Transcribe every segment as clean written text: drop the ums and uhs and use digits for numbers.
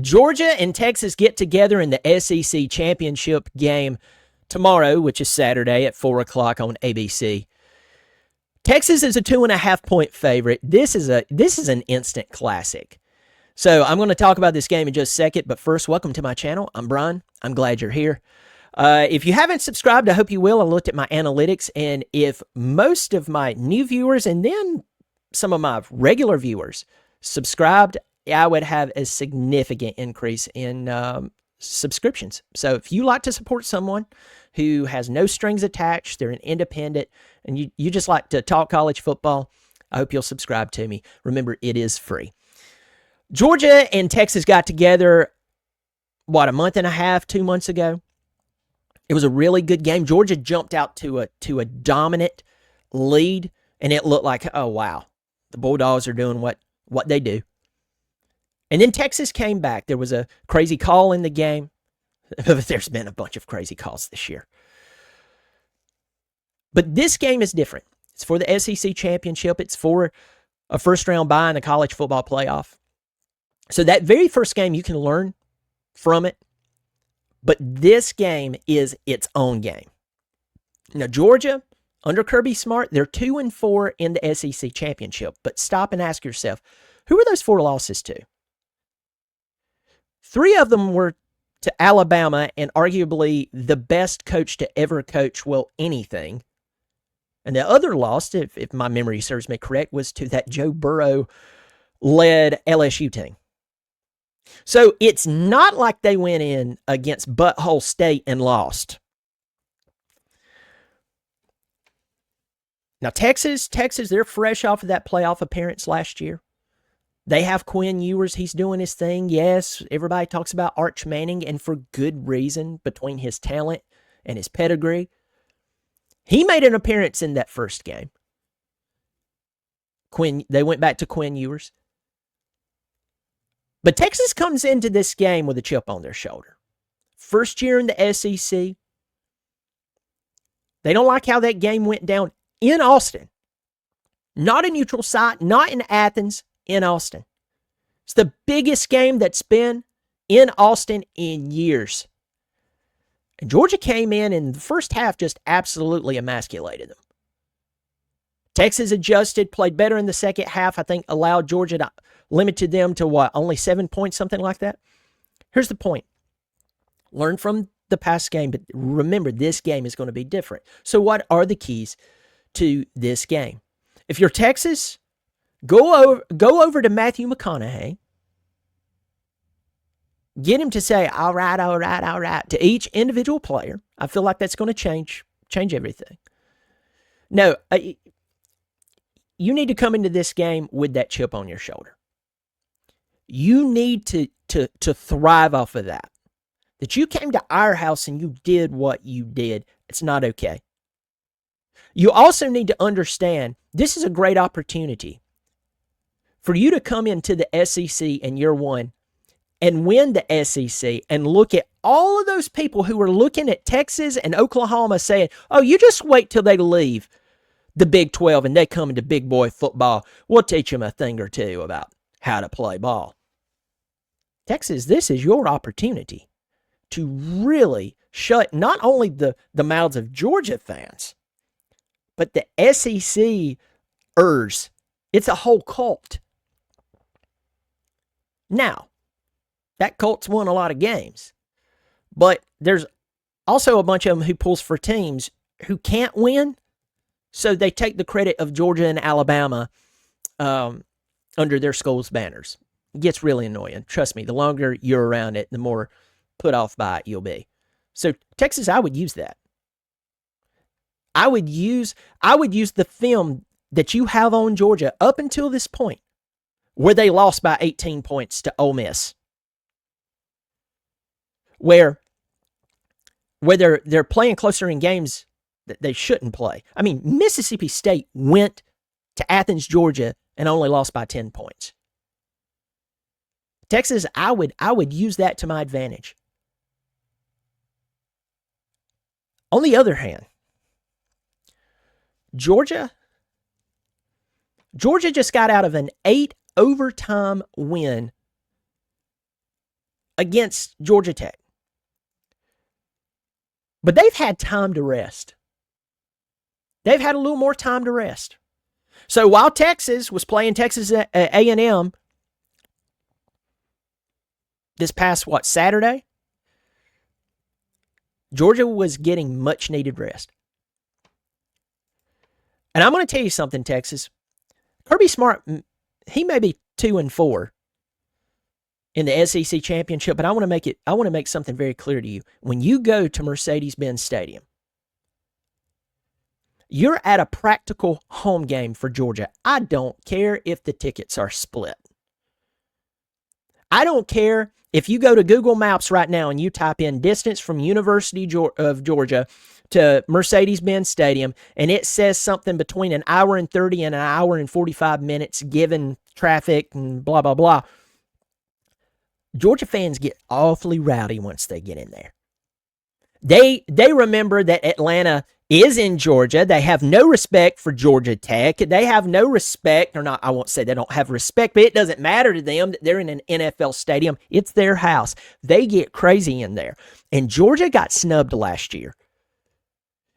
Georgia and Texas get together in the SEC championship game tomorrow, which is Saturday at 4 o'clock on ABC. Texas is a 2.5-point favorite. This is an instant classic. So I'm going to talk about this game in just a second, but first, welcome to my channel. I'm Brian. I'm glad you're here. If you haven't subscribed, I hope you will. I looked at my analytics, and if most of my new viewers and then some of my regular viewers subscribed, I would have a significant increase in subscriptions. So if you like to support someone who has no strings attached, they're an independent, and you just like to talk college football, I hope you'll subscribe to me. Remember, it is free. Georgia and Texas got together, a month and a half, 2 months ago. It was a really good game. Georgia jumped out to a dominant lead, and it looked like, oh, wow, the Bulldogs are doing what they do. And then Texas came back. There was a crazy call in the game. There's been a bunch of crazy calls this year. But this game is different. It's for the SEC championship. It's for a first-round bye in the college football playoff. So that very first game, you can learn from it. But this game is its own game. Now, Georgia, under Kirby Smart, they're 2-4 in the SEC championship. But stop and ask yourself, who are those 4 losses to? 3 of them were to Alabama, and arguably the best coach to ever coach, anything. And the other loss, if my memory serves me correct, was to that Joe Burrow-led LSU team. So it's not like they went in against Butthole State and lost. Now, Texas, they're fresh off of that playoff appearance last year. They have Quinn Ewers. He's doing his thing. Yes, everybody talks about Arch Manning, and for good reason, between his talent and his pedigree. He made an appearance in that first game. They went back to Quinn Ewers. But Texas comes into this game with a chip on their shoulder. First year in the SEC. They don't like how that game went down in Austin. Not a neutral site, not in Athens, in Austin. It's the biggest game that's been in Austin in years. And Georgia came in the first half, just absolutely emasculated them. Texas adjusted, played better in the second half. I think allowed Georgia to limited them to only 7 points, something like that. Here's the point. Learn from the past game, but remember, this game is going to be different. So what are the keys to this game? If you're Texas, go over to Matthew McConaughey. Get him to say, all right, to each individual player. I feel like that's going to change everything. No, you need to come into this game with that chip on your shoulder. You need to thrive off of that. That you came to our house and you did what you did. It's not okay. You also need to understand this is a great opportunity for you to come into the SEC in year one and win the SEC and look at all of those people who are looking at Texas and Oklahoma saying, oh, you just wait till they leave the Big 12 and they come into big boy football. We'll teach them a thing or two about how to play ball. Texas, this is your opportunity to really shut not only the mouths of Georgia fans, but the SEC-ers. It's a whole cult. Now, that cult's won a lot of games, but there's also a bunch of them who pulls for teams who can't win, so they take the credit of Georgia and Alabama under their schools' banners. It gets really annoying. Trust me, the longer you're around it, the more put off by it you'll be. So Texas, I would use that. I would use the film that you have on Georgia up until this point, where they lost by 18 points to Ole Miss, where they're playing closer in games that they shouldn't play. I mean, Mississippi State went to Athens, Georgia, and only lost by 10 points. Texas, I would use that to my advantage. On the other hand, Georgia just got out of an 8 overtime win against Georgia Tech. But they've had time to rest. They've had a little more time to rest. So while Texas was playing Texas A&M this past, Saturday, Georgia was getting much needed rest. And I'm going to tell you something, Texas. Kirby Smart, he may be 2-4 in the SEC championship, but I want to make something very clear to you. When you go to Mercedes-Benz Stadium, you're at a practical home game for Georgia. I don't care if the tickets are split. I don't care if you go to Google Maps right now and you type in distance from University of Georgia to Mercedes-Benz Stadium, and it says something between an hour and 30 and an hour and 45 minutes given traffic and blah, blah, blah. Georgia fans get awfully rowdy once they get in there. They remember that Atlanta is in Georgia. They have no respect for Georgia Tech. They have no respect, or not, I won't say they don't have respect, but it doesn't matter to them that they're in an NFL stadium. It's their house. They get crazy in there. And Georgia got snubbed last year.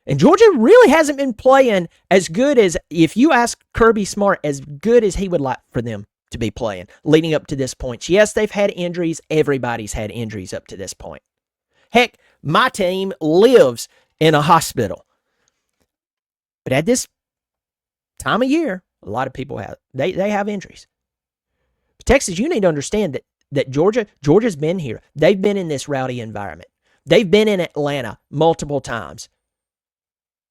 And Georgia really hasn't been playing as good as, if you ask Kirby Smart, as good as he would like for them to be playing leading up to this point. Yes, they've had injuries. Everybody's had injuries up to this point. Heck, my team lives in a hospital. But at this time of year, a lot of people have they have injuries. But Texas, you need to understand that Georgia's been here. They've been in this rowdy environment. They've been in Atlanta multiple times.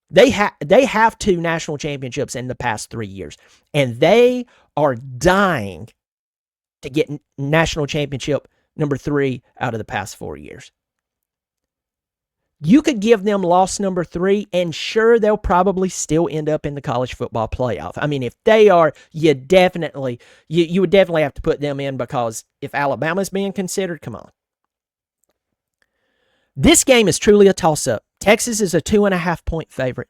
They have 2 national championships in the past 3 years, and they are dying to get national championship number 3 out of the past 4 years. You could give them loss number 3, and sure, they'll probably still end up in the college football playoff. I mean, if they are, you would definitely have to put them in, because if Alabama's being considered, come on. This game is truly a toss-up. Texas is a 2.5-point favorite.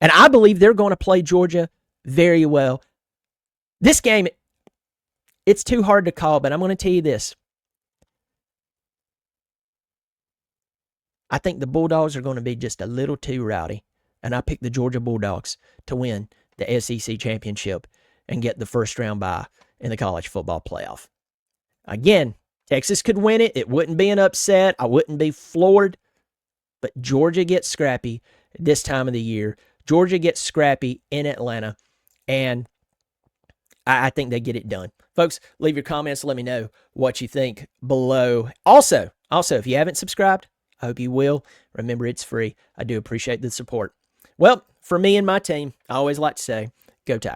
And I believe they're going to play Georgia very well. This game, it's too hard to call, but I'm going to tell you this. I think the Bulldogs are going to be just a little too rowdy, and I pick the Georgia Bulldogs to win the SEC championship and get the first round bye in the college football playoff. Again, Texas could win it. It wouldn't be an upset. I wouldn't be floored. But Georgia gets scrappy this time of the year. Georgia gets scrappy in Atlanta, and I think they get it done. Folks, leave your comments. Let me know what you think below. Also, if you haven't subscribed, I hope you will. Remember, it's free. I do appreciate the support. Well, for me and my team, I always like to say, go Tigers.